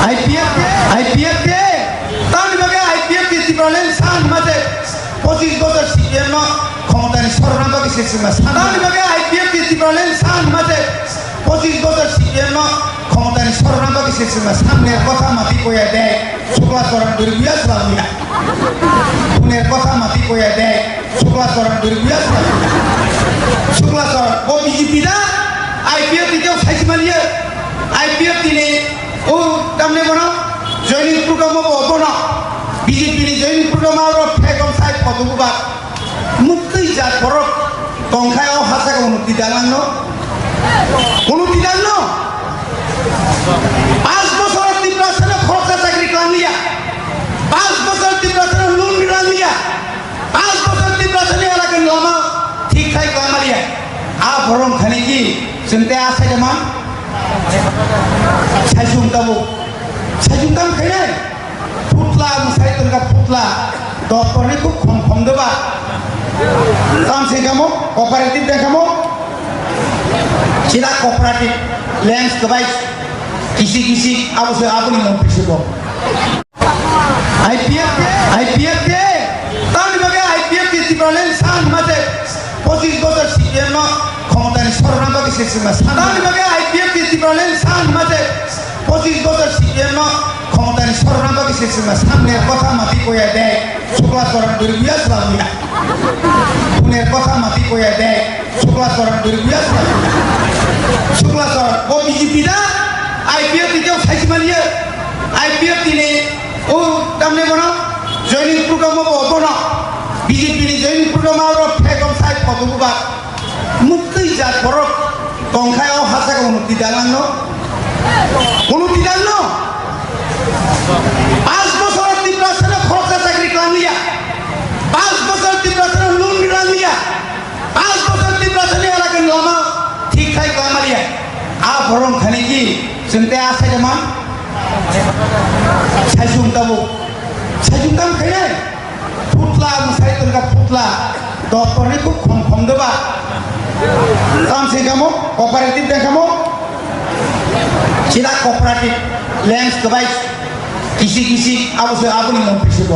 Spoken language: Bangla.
IPF ke tahun dibagai IPF ke Tibralen san mate 25 বছর সিপিএম ক্ষমতায় সরকার বাকি শেষ মাস tahun dibagai IPF ke Tibralen san mate 25 বছর সিপিএম ক্ষমতায় সরকার বাকি শেষ মাস সামনের কথা মাটি কইয়া দেয় শুক্লা চরণ দুর্বিয়া সালামিয়া পুনের কথা মাটি কইয়া দেয় শুক্লা চরণ দুর্বিয়া সালামিয়া শুক্লা চরণ ও বিজেপি দা IPF দিতেও সাইজ মারিয়ে IPF দিনে ও তামনে বনা জয়নিং প্রোগ্রাম বনা বিজেপি ni জয়নিং প্রোগ্রাম আর ফেকম সাই পদগুবা মুক্তি জাত পরক তংখায়ও হাসাকে উন্নতি দালানো উন্নতি দালানো 5 বছর ত্রিপুরা খরচা চাকরি কালিয়া 5 বছর ত্রিপুরা লোন কালিয়া 5 বছর ত্রিপুরা এলাকা লামা ঠিক ঠাক কামালিয়া আ ভরম খানি কি চিন্তা আছে যেমন সাইজুম তাম খাইনে ফুটলা মুসাই তনকা ফুটলা দপ্তরনি খুব কম দেবা কাম সে কামো কোঅপারেটিভ দেখামো চিরা কোঅপারেটিভ ল্যান্স দেবাই কিসি আবশ্যক আপনি মন পিছিব IPF ke tahun dibagai IPF ke Tibralen san mate 25 বছর সিপিএম ক্ষমতায় সরকার বাকি শেষ মাস tahun dibagai IPF ke Tibralen san mate 25 বছর সিপিএম ক্ষমতায় সরকার বাকি শেষ মাস সামনের কথা মাটি কইয়া দেয় শুক্লা চরণ দুর্বিয়া সালামিয়া পুনের কথা মাটি কইয়া দেয় শুক্লা চরণ দুর্বিয়া সালামিয়া শুক্লা চরণ ও বিজেপি দা IPF দিতেও সাইজ মারিয়ে IPF দিনে ও তামনে বনা জয়নিং প্রোগ্রাম বনা বিজেপি ni জয়নিং প্রোগ্রাম আর ফেকম সাই পদগুবা মুক্তি জাত পরক তংখায়ও হাসাকে উন্নতি দালানো 5 বছর ত্রিপুরা খরচা চাকরি কালিয়া 5 বছর ত্রিপুরা লোন কালিয়া 5 বছর ত্রিপুরা এলাকা লামা ঠিক ঠাক কামালিয়া আ ভরম খানি কি চিন্তা আছে যেমন সাইজুম তাম খাইনে ফুটলা মুসাই তনকা ফুটলা দপ্তরনি খুব কম দেবা কাম সে কামো কোঅপারেটিভ দেখামো চিরা কোঅপারেটিভ ল্যান্স দেবাই কিসি আবশ্যক আপনি মন পিছিব